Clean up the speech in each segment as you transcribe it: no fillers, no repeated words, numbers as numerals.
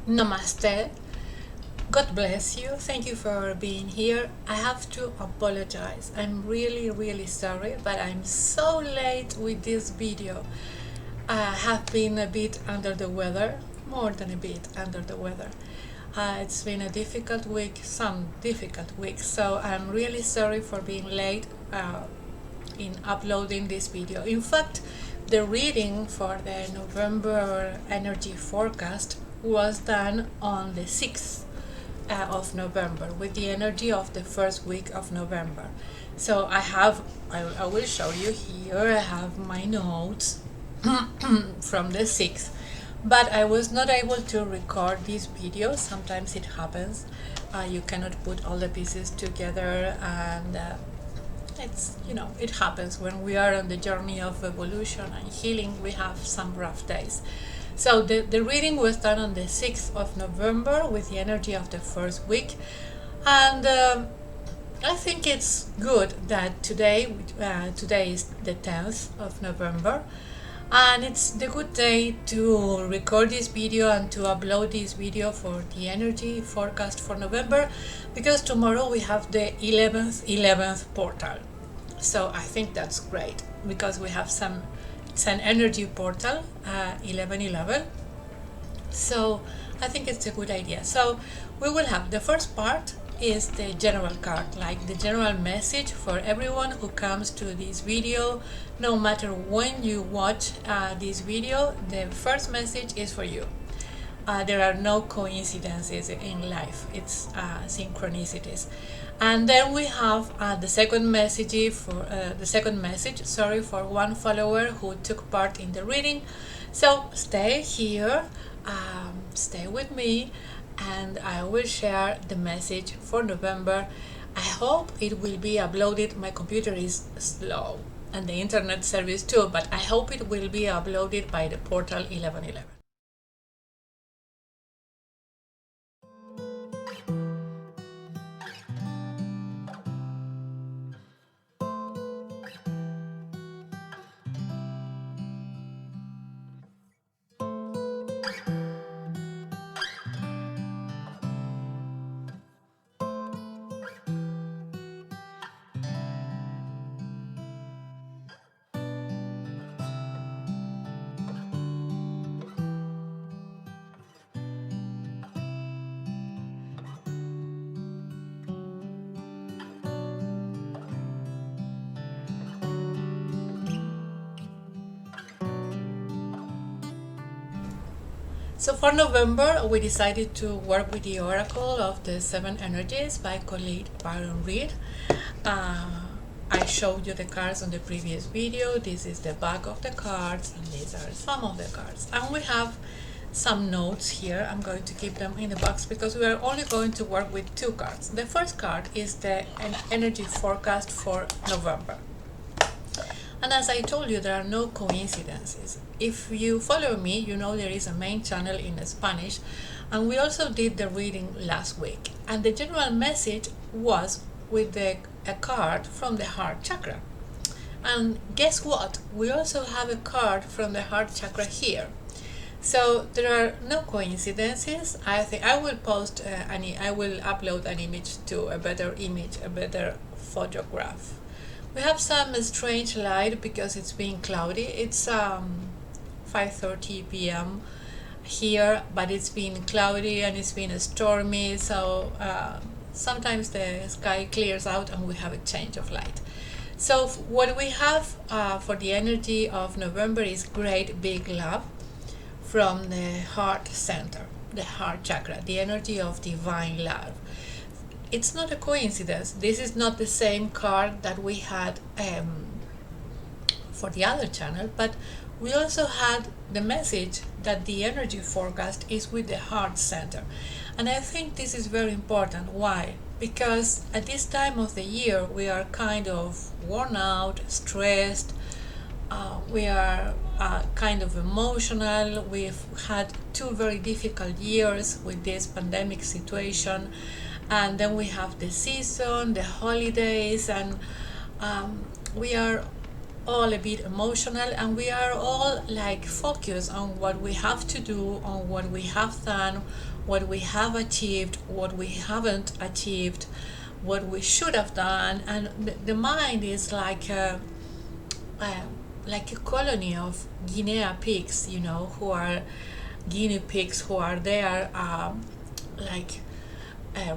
Namaste. God bless you. Thank you for being here. I have to apologize. I'm really sorry, but I'm so late with this video. I have been a bit under the weather, more than a bit under the weather. It's been a difficult week, some difficult weeks, so I'm really sorry for being late in uploading this video. In fact, the reading for the November energy forecast was done on the 6th of November with the energy of the first week of November. So I will show you here, I have my notes from the 6th, but I was not able to record this video. Sometimes it happens, you cannot put all the pieces together, and it happens when we are on the journey of evolution and healing. We have some rough days. So the reading was done on the 6th of November with the energy of the first week, and I think it's good that today is the 10th of November, and it's the good day to record this video and to upload this video for the energy forecast for November, because tomorrow we have the 11th portal. So I think that's great, because we have it's an energy portal, 1111. So I think it's a good idea. So we will have the first part is the general card, like the general message for everyone who comes to this video. No matter when you watch this video, the first message is for you. There are no coincidences in life, it's synchronicities. And then we have the second message for one follower who took part in the reading. So stay here, stay with me, and I will share the message for November. I hope it will be uploaded. My computer is slow and the internet service too, but I hope it will be uploaded by the portal 1111. So for November, we decided to work with the Oracle of the Seven Energies by Colette Baron Reed. I showed you the cards on the previous video. This is the back of the cards, and these are some of the cards. And we have some notes here. I'm going to keep them in the box because we are only going to work with two cards. The first card is the energy forecast for November. And as I told you, there are no coincidences. If you follow me, you know there is a main channel in Spanish, and we also did the reading last week. And the general message was with a card from the heart chakra. And guess what? We also have a card from the heart chakra here. So there are no coincidences. I think I will I will upload an image to a better photograph. We have some strange light because it's being cloudy. It's 5:30 p.m. here, but it's been cloudy and it's been stormy, so sometimes the sky clears out and we have a change of light. So what we have for the energy of November is great big love from the heart center, the heart chakra, the energy of divine love. It's not a coincidence. This is not the same card that we had for the other channel, but we also had the message that the energy forecast is with the heart center. And I think this is very important. Why? Because at this time of the year we are kind of worn out, stressed, we are kind of emotional. We've had 2 very difficult years with this pandemic situation, and then we have the season, the holidays, and we are all a bit emotional, and we are all like focused on what we have to do, on what we have done, what we have achieved, what we haven't achieved, what we should have done. And the mind is uh, like a colony of guinea pigs, who are guinea pigs, who are there like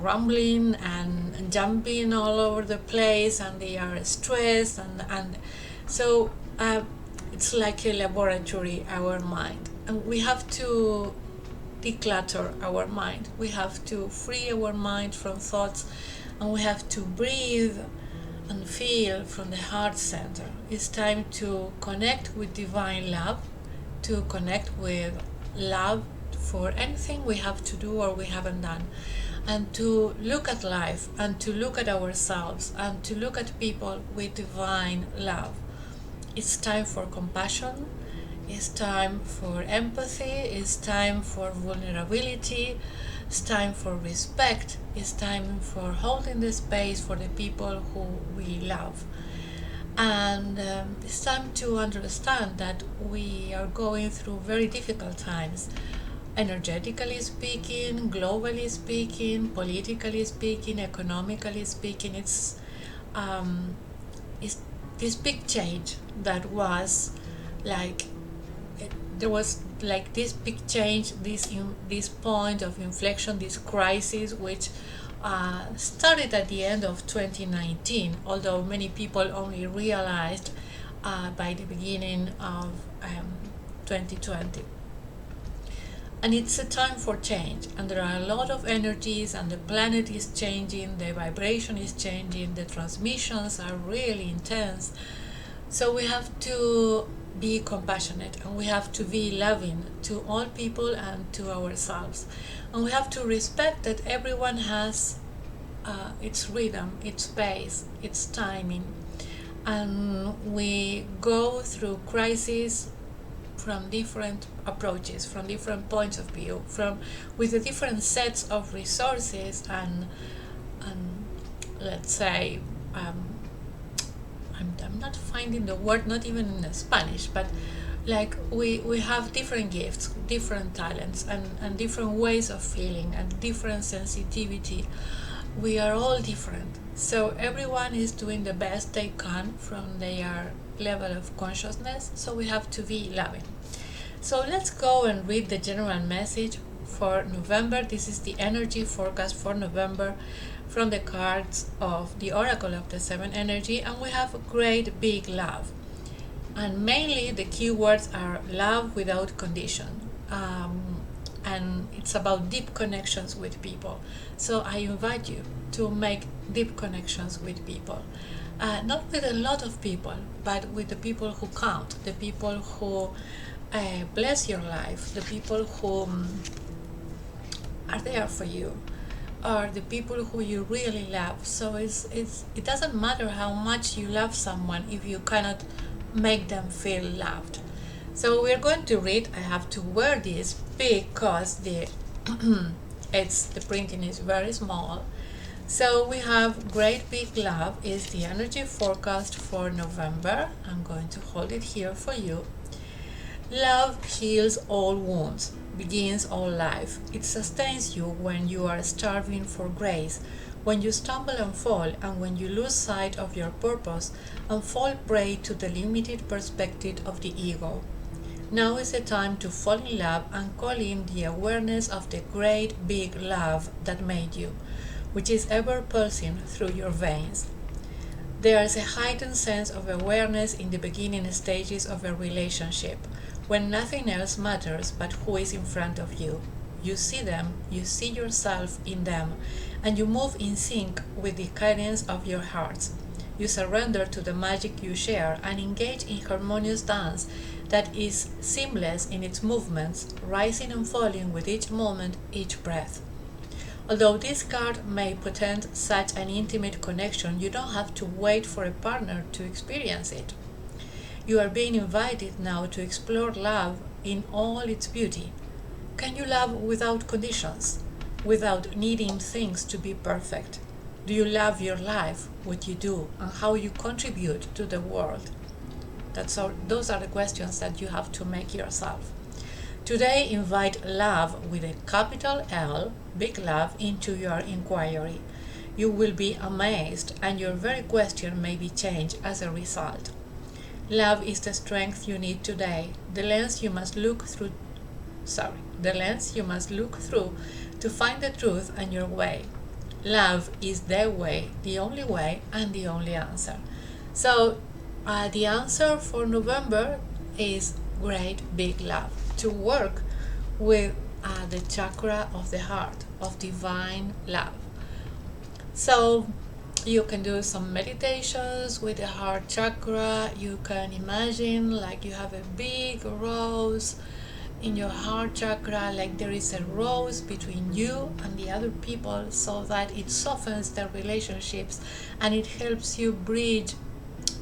rumbling and jumping all over the place, and they are stressed, and so it's like a laboratory, our mind, and we have to declutter our mind. We have to free our mind from thoughts, and we have to breathe and feel from the heart center. It's time to connect with divine love, to connect with love for anything we have to do or we haven't done, and to look at life and to look at ourselves and to look at people with divine love. It's time for compassion, it's time for empathy, it's time for vulnerability, it's time for respect, it's time for holding the space for the people who we love. And it's time to understand that we are going through very difficult times, energetically speaking, globally speaking, politically speaking, economically speaking. It's this big change that was like, there was like this big change, this point of inflection, this crisis, which started at the end of 2019, although many people only realized by the beginning of 2020. And it's a time for change, and there are a lot of energies, and the planet is changing, the vibration is changing, the transmissions are really intense. So we have to be compassionate, and we have to be loving to all people and to ourselves, and we have to respect that everyone has its rhythm, its space, its timing, and we go through crises from different approaches, from different points of view, with the different sets of resources, and let's say I'm not finding the word, not even in Spanish, but like we have different gifts, different talents, and different ways of feeling, and different sensitivity. We are all different, so everyone is doing the best they can from their level of consciousness, so we have to be loving. So let's go and read the general message for November. This is the energy forecast for November from the cards of the Oracle of the Seven Energy, and we have a great big love, and mainly the keywords are love without condition, and it's about deep connections with people. So I invite you to make deep connections with people, not with a lot of people, but with the people who count, the people who bless your life, the people who are there for you, or the people who you really love. So it doesn't matter how much you love someone if you cannot make them feel loved. So we're going to read. I have to wear this because the printing is very small. So we have great big love is the energy forecast for November. I'm going to hold it here for you. Love heals all wounds, begins all life. It sustains you when you are starving for grace, when you stumble and fall, and when you lose sight of your purpose and fall prey to the limited perspective of the ego. Now is the time to fall in love and call in the awareness of the great big love that made you, which is ever pulsing through your veins. There is a heightened sense of awareness in the beginning stages of a relationship, when nothing else matters but who is in front of you. You see them, you see yourself in them, and you move in sync with the cadence of your hearts. You surrender to the magic you share and engage in harmonious dance that is seamless in its movements, rising and falling with each moment, each breath. Although this card may portend such an intimate connection, you don't have to wait for a partner to experience it. You are being invited now to explore love in all its beauty. Can you love without conditions, without needing things to be perfect? Do you love your life, what you do, and how you contribute to the world? Those are the questions that you have to make yourself. Today, invite love with a capital L, big love, into your inquiry. You will be amazed, and your very question may be changed as a result. Love is the strength you need today, the lens you must look through to find the truth and your way. Love is the way, the only way, and the only answer. So, the answer for November is great big love, to work with the chakra of the heart, of divine love. So, you can do some meditations with the heart chakra. You can imagine like you have a big rose in your heart chakra, like there is a rose between you and the other people, so that it softens the relationships and it helps you build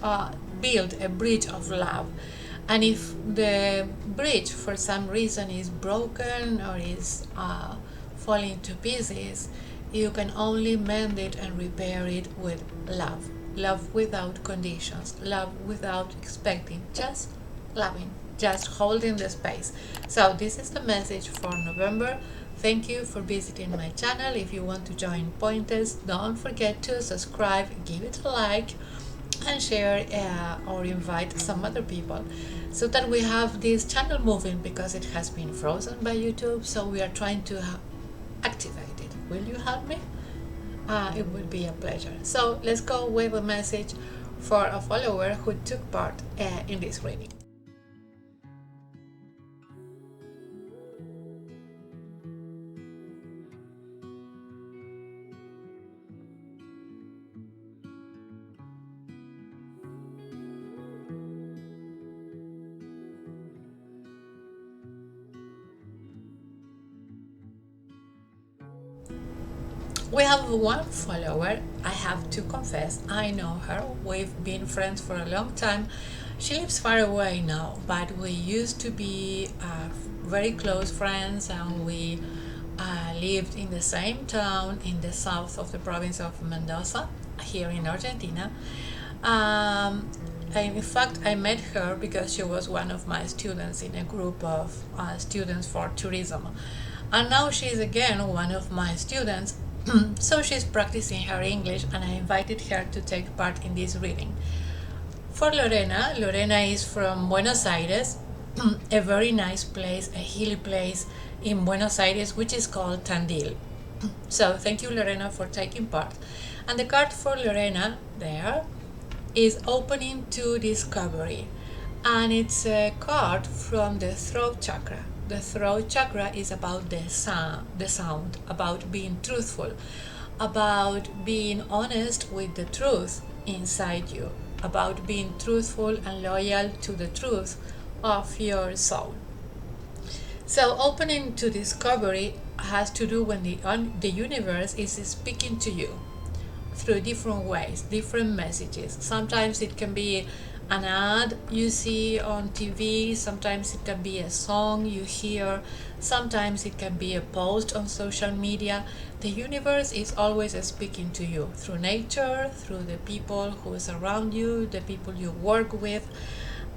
a bridge of love. And if the bridge for some reason is broken or is falling to pieces, you can only mend it and repair it with love. Love without conditions, love without expecting, just loving, just holding the space. So this is the message for November. Thank you for visiting my channel. If you want to join Puentes, don't forget to subscribe, give it a like, and share or invite some other people so that we have this channel moving, because it has been frozen by YouTube. So we are trying to activate it. Will you help me? It would be a pleasure. So let's go with a message for a follower who took part in this reading. We have one follower. I have to confess, I know her. We've been friends for a long time. She lives far away now, but we used to be very close friends, and we lived in the same town in the south of the province of Mendoza, here in Argentina. In fact, I met her because she was one of my students in a group of students for tourism. And now she's again one of my students. So she's practicing her English, and I invited her to take part in this reading. For Lorena, Lorena is from Buenos Aires, a very nice place, a hilly place in Buenos Aires, which is called Tandil. So thank you, Lorena, for taking part. And the card for Lorena there is Opening to Discovery, and it's a card from the throat chakra. The throat chakra is about the sound, about being truthful, about being honest with the truth inside you, about being truthful and loyal to the truth of your soul. So opening to discovery has to do when the universe is speaking to you through different ways, different messages. Sometimes it can be an ad you see on TV, sometimes it can be a song you hear, sometimes it can be a post on social media. The universe is always speaking to you through nature, through the people who is around you, the people you work with,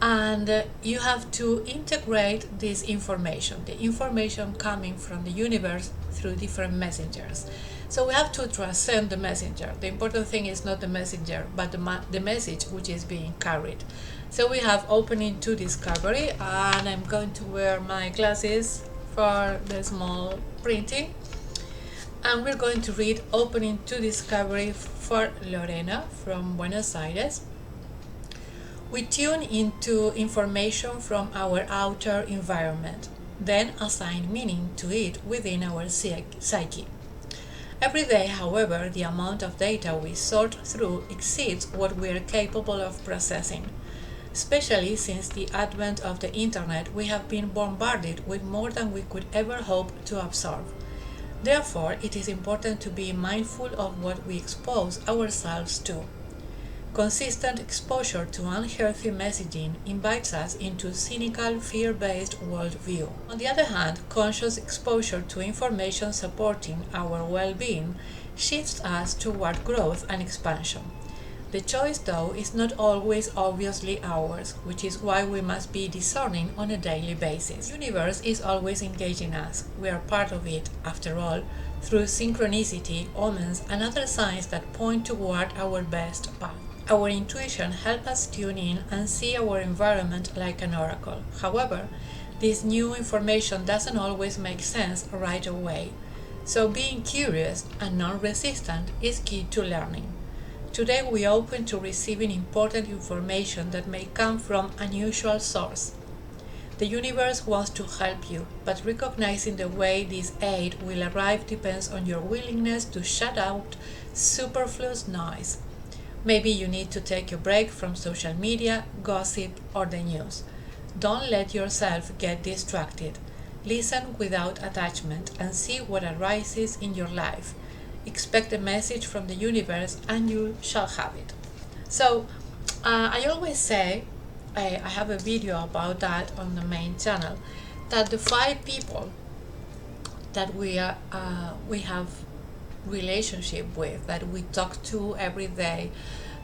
and you have to integrate this information, the information coming from the universe through different messengers. So we have to transcend the messenger. The important thing is not the messenger, but the message which is being carried. So we have Opening to Discovery, and I'm going to wear my glasses for the small printing. And we're going to read Opening to Discovery for Lorena from Buenos Aires. We tune into information from our outer environment, then assign meaning to it within our psyche. Every day, however, the amount of data we sort through exceeds what we are capable of processing. Especially since the advent of the internet, we have been bombarded with more than we could ever hope to absorb. Therefore, it is important to be mindful of what we expose ourselves to. Consistent exposure to unhealthy messaging invites us into cynical, fear-based worldview. On the other hand, conscious exposure to information supporting our well-being shifts us toward growth and expansion. The choice, though, is not always obviously ours, which is why we must be discerning on a daily basis. The universe is always engaging us. We are part of it, after all, through synchronicity, omens, and other signs that point toward our best path. Our intuition helps us tune in and see our environment like an oracle. However, this new information doesn't always make sense right away. So being curious and non-resistant is key to learning. Today we open to receiving important information that may come from an unusual source. The universe wants to help you, but recognizing the way this aid will arrive depends on your willingness to shut out superfluous noise. Maybe you need to take a break from social media, gossip, or the news. Don't let yourself get distracted. Listen without attachment and see what arises in your life. Expect a message from the universe and you shall have it. So, I always say, I have a video about that on the main channel, that the 5 people that we have relationship with, that we talk to every day,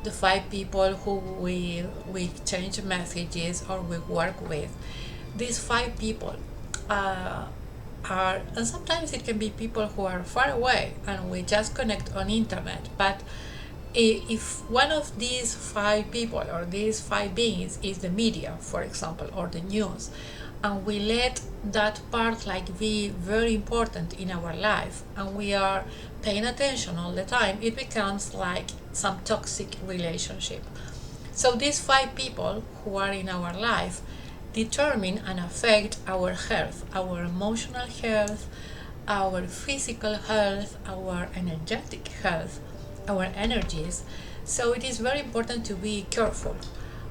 the 5 people who we exchange messages or we work with, these 5 people and sometimes it can be people who are far away and we just connect on internet, but if one of these 5 people or these 5 beings is the media, for example, or the news, and we let that part like be very important in our life and we are paying attention all the time, it becomes like some toxic relationship. So these 5 people who are in our life determine and affect our health, our emotional health, our physical health, our energetic health, our energies. So it is very important to be careful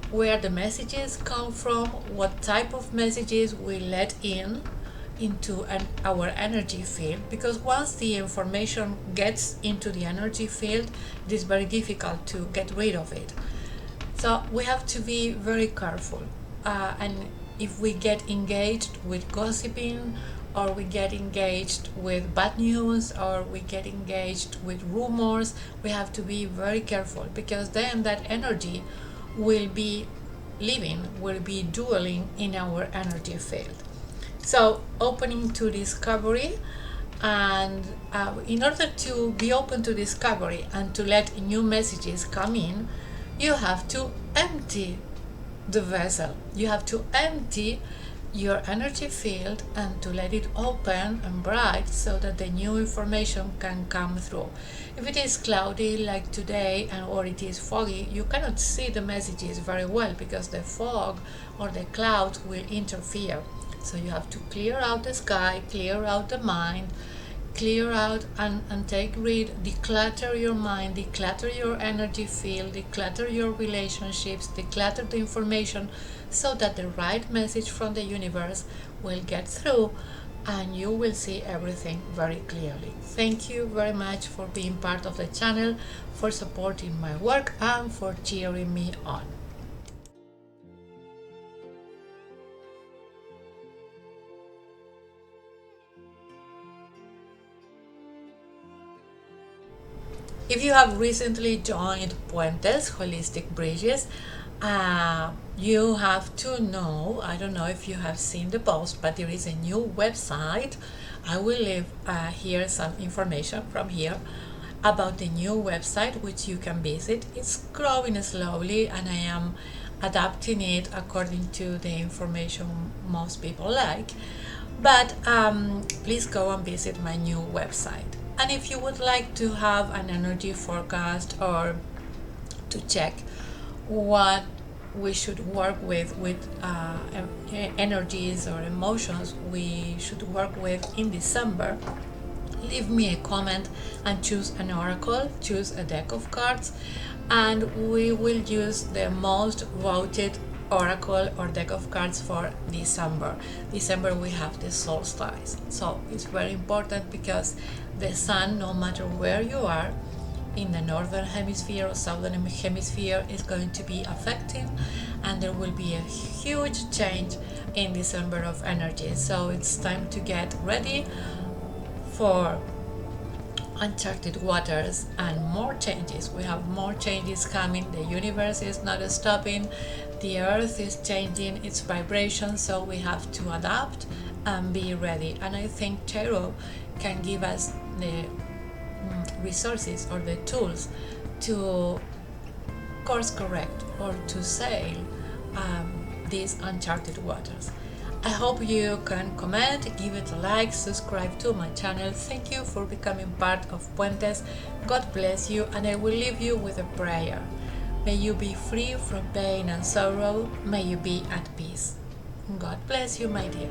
where the messages come from, what type of messages we let into our energy field, because once the information gets into the energy field, it is very difficult to get rid of it. So we have to be very careful. And if we get engaged with gossiping, or we get engaged with bad news, or we get engaged with rumors, we have to be very careful, because then that energy will be dueling in our energy field. So opening to discovery, and in order to be open to discovery and to let new messages come in, you have to empty the vessel. You have to empty your energy field and to let it open and bright so that the new information can come through. If it is cloudy like today or it is foggy, you cannot see the messages very well because the fog or the clouds will interfere. So you have to clear out the sky, clear out the mind, clear out and declutter your mind, declutter your energy field, declutter your relationships, declutter the information so that the right message from the universe will get through and you will see everything very clearly. Thank you very much for being part of the channel, for supporting my work and for cheering me on. If you have recently joined Puentes, Holistic Bridges, you have to know, I don't know if you have seen the post, but there is a new website. I will leave here some information from here about the new website which you can visit. It's growing slowly and I am adapting it according to the information most people like. But please go and visit my new website. And if you would like to have an energy forecast or to check what we should work with energies or emotions we should work with in December, leave me a comment and choose an oracle, choose a deck of cards, and we will use the most voted oracle or deck of cards for December. December we have the solstice, so it's very important because the sun, no matter where you are in the northern hemisphere or southern hemisphere, is going to be affecting, and there will be a huge change in December of energy. So it's time to get ready for uncharted waters and more changes. We have more changes coming. The universe is not stopping. The earth is changing its vibration, so we have to adapt and be ready. And I think tarot can give us the resources or the tools to course correct or to sail these uncharted waters. I hope you can comment, give it a like, subscribe to my channel. Thank you for becoming part of Puentes. God bless you, and I will leave you with a prayer. May you be free from pain and sorrow. May you be at peace. God bless you, my dear.